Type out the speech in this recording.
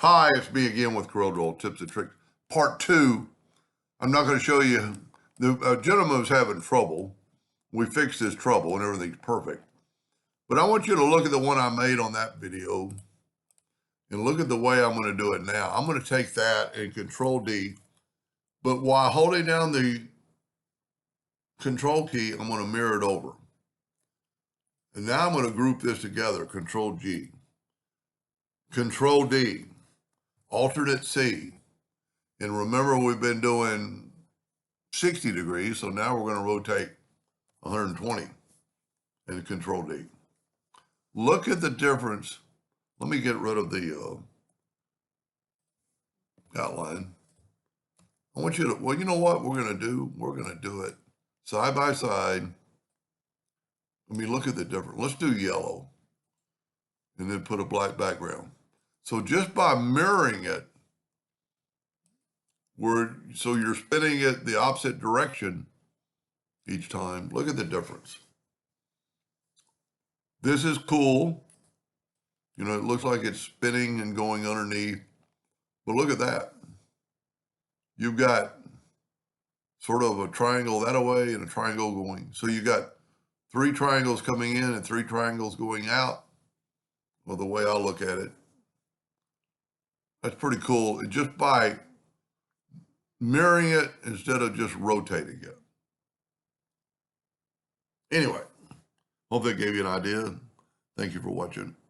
Hi, it's me again with Corel Tips and Tricks. Part 2. I'm not going to show you. The gentleman was having trouble. We fixed his trouble and everything's perfect. But I want you to look at the one I made on that video and look at the way I'm going to do it now. I'm going to take that and Control D, but while holding down the Control key, I'm going to mirror it over. And now I'm going to group this together. Control G, Control D, alternate C. And remember, we've been doing 60 degrees, so now we're going to rotate 120 and Control D. Look at the difference. Let me get rid of the outline. I want you to, well, you know what we're going to do? We're going to do it side by side. Let me look at the difference. Let's do yellow and then put a black background. So just by mirroring it, so you're spinning it the opposite direction each time. Look at the difference. This is cool. You know, it looks like it's spinning and going underneath, but look at that. You've got sort of a triangle that way and a triangle going. So you got 3 triangles coming in and 3 triangles going out. Well, the way I look at it, that's pretty cool. And just by mirroring it instead of just rotating it. Anyway, hope that gave you an idea. Thank you for watching.